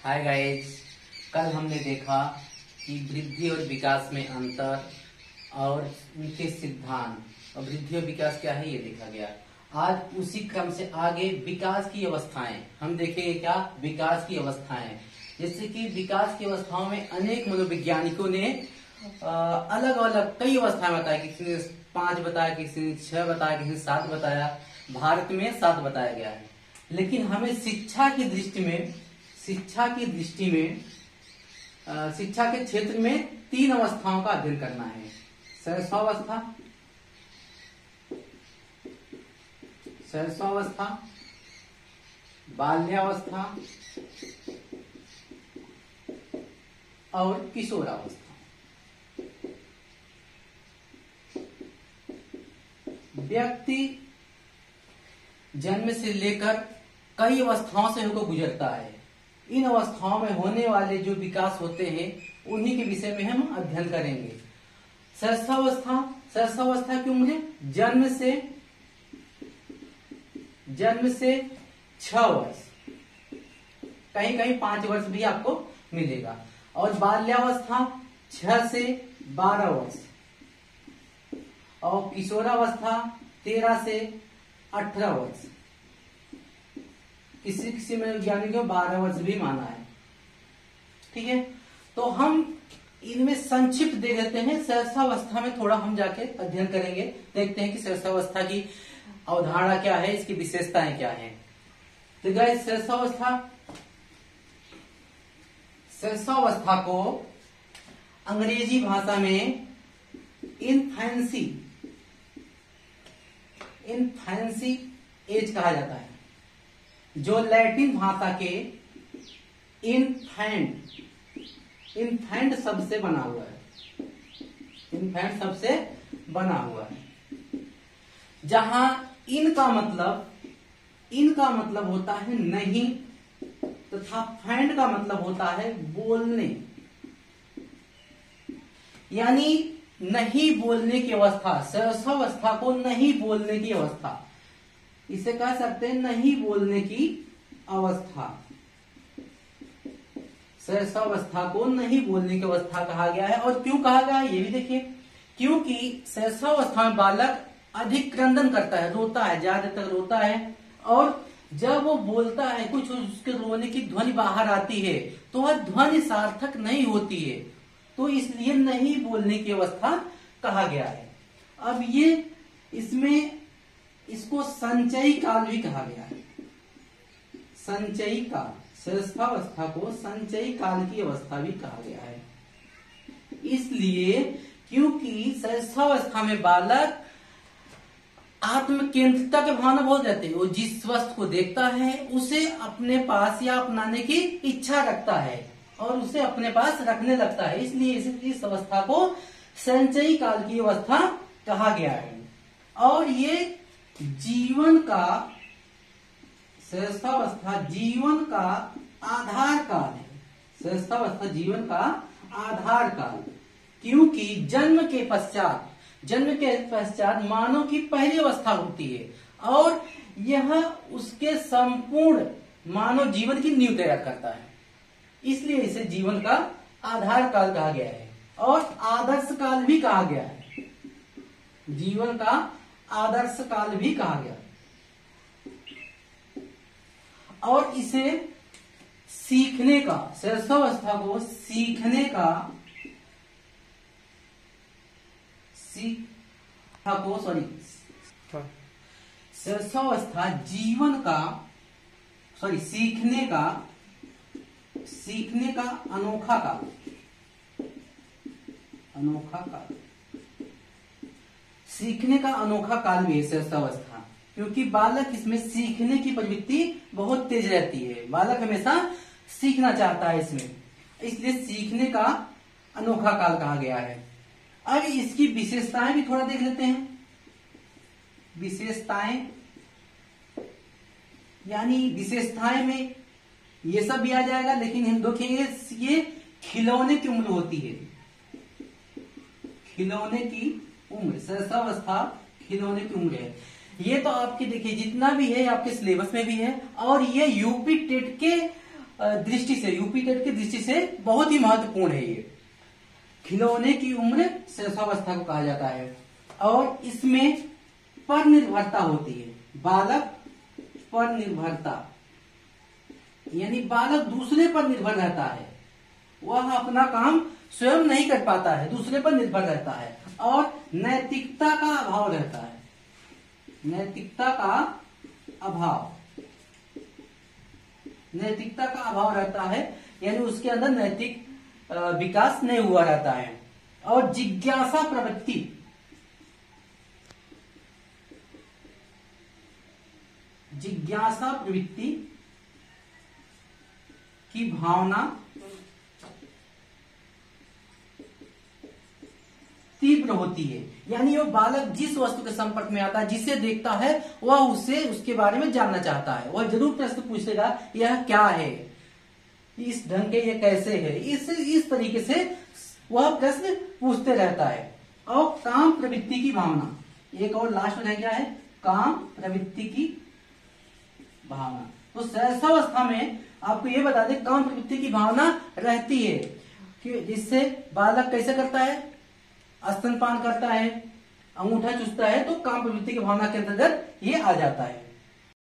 Hi guys. कल हमने देखा कि वृद्धि और विकास में अंतर और उनके सिद्धांत और वृद्धि और विकास क्या है ये देखा गया। आज उसी क्रम से आगे विकास की अवस्थाएं हम देखेंगे। क्या विकास की अवस्थाएं, जैसे कि विकास की अवस्थाओं में अनेक मनोवैज्ञानिकों ने अलग अलग कई अवस्थाएं बताई। किसी ने 5 बताया, किसी ने 6 बताया, किसी ने 7 बताया। भारत में 7 बताया गया है, लेकिन हमें शिक्षा की दृष्टि में शिक्षा के क्षेत्र में 3 अवस्थाओं का अध्ययन करना है। शैशवावस्था, बाल्यावस्था और किशोरावस्था। व्यक्ति जन्म से लेकर कई अवस्थाओं से होकर गुजरता है। इन अवस्थाओं में होने वाले जो विकास होते हैं उन्हीं के विषय में हम अध्ययन करेंगे। शैशवावस्था क्यों? मुझे जन्म से 6 वर्ष, कहीं कहीं 5 वर्ष भी आपको मिलेगा। और बाल्यावस्था 6 से 12 वर्ष, और किशोरावस्था 13 से 18 वर्ष। किसी किसी में वैज्ञानिक 12 वर्ष भी माना है। ठीक है, तो हम इनमें संक्षिप्त दे देते हैं। शैशवावस्था में थोड़ा हम जाके अध्ययन करेंगे, देखते हैं कि शैशवावस्था की अवधारणा क्या है, इसकी विशेषताएं क्या है। तो गाइस, शैशवावस्था को अंग्रेजी भाषा में इन्फेंसी एज कहा जाता है, जो लैटिन भाषा के इन्फेंट शब्द से बना हुआ है। इन्फेंट शब्द से बना हुआ है, जहां इन का मतलब होता है नहीं, तथा फैंड का मतलब होता है बोलने, यानी नहीं बोलने की अवस्था। शैशवावस्था को नहीं बोलने की अवस्था, इसे कह सकते हैं नहीं बोलने की अवस्था। शैशवावस्था को नहीं बोलने की अवस्था कहा गया है। और क्यों कहा गया है ये भी देखिए। क्योंकि शैशवावस्था में बालक अधिक क्रंदन करता है, रोता है, ज्यादातर रोता है, और जब वो बोलता है कुछ उसके रोने की ध्वनि बाहर आती है तो वह ध्वनि सार्थक नहीं होती है, तो इसलिए नहीं बोलने की अवस्था कहा गया है। अब इसको संचयी काल भी कहा गया है। संचयी काल, शैशवावस्था को संचयी काल की अवस्था भी कहा गया है। इसलिए क्योंकि शैशवावस्था में बालक आत्म केंद्रितता के भावना बहुत रहते हैं। वो जिस वस्तु को देखता है उसे अपने पास या अपनाने की इच्छा रखता है और उसे अपने पास रखने लगता है। इसलिए इस अवस्था को संचयी काल की अवस्था कहा गया है। और ये शैशवावस्था जीवन का आधार काल है। शैशवावस्था जीवन का आधार काल, क्योंकि जन्म के पश्चात मानव की पहली अवस्था होती है और यह उसके संपूर्ण मानव जीवन की नींव तैयार करता है। इसलिए इसे जीवन का आधार काल कहा गया है और आदर्श काल भी कहा गया है। जीवन का आदर्श काल भी कहा गया। और इसे सीखने का, शैशवावस्था को शैशवावस्था जीवन का सीखने का अनोखा काल सीखने का अनोखा काल भी है शैशवावस्था, क्योंकि बालक इसमें सीखने की प्रवृत्ति बहुत तेज रहती है। बालक हमेशा सीखना चाहता है इसमें, इसलिए सीखने का अनोखा काल कहा गया है। अब इसकी विशेषताएं भी थोड़ा देख लेते हैं। विशेषताएं में ये सब भी आ जाएगा, लेकिन हम देखेंगे ये खिलौने की उम्र होती है। खिलौने की उम्र, शैशवावस्था खिलौने की उम्र है। ये तो आपके देखिए जितना भी है आपके सिलेबस में भी है, और ये यूपी टेट के दृष्टि से, यूपी टेट की दृष्टि से बहुत ही महत्वपूर्ण है ये। खिलौने की उम्र शैशवावस्था को कहा जाता है और इसमें पर निर्भरता होती है। बालक पर निर्भरता यानी बालक दूसरे पर निर्भर रहता है, वह अपना काम स्वयं नहीं कर पाता है, दूसरे पर निर्भर रहता है और नैतिकता का अभाव रहता है। नैतिकता का अभाव, नैतिकता का अभाव रहता है यानी उसके अंदर नैतिक विकास नहीं हुआ रहता है। और जिज्ञासा प्रवृत्ति, जिज्ञासा प्रवृत्ति की भावना तीव्र होती है, यानी वो बालक जिस वस्तु के संपर्क में आता है, जिसे देखता है, वह उससे उसके बारे में जानना चाहता है। वह जरूर प्रश्न पूछेगा यह क्या है, इस ढंग के ये कैसे है, इस तरीके से वह प्रश्न पूछते रहता है। और काम प्रवृत्ति की भावना, एक और लास्ट में क्या है, काम प्रवृत्ति की भावना। तो शैशवावस्था में आपको ये बता दें काम प्रवृत्ति की भावना रहती है कि जिससे बालक कैसे करता है, स्तनपान करता है, अंगूठा चूसता है, तो काम प्रवृत्ति की भावना के अंतर्गत ये आ जाता है।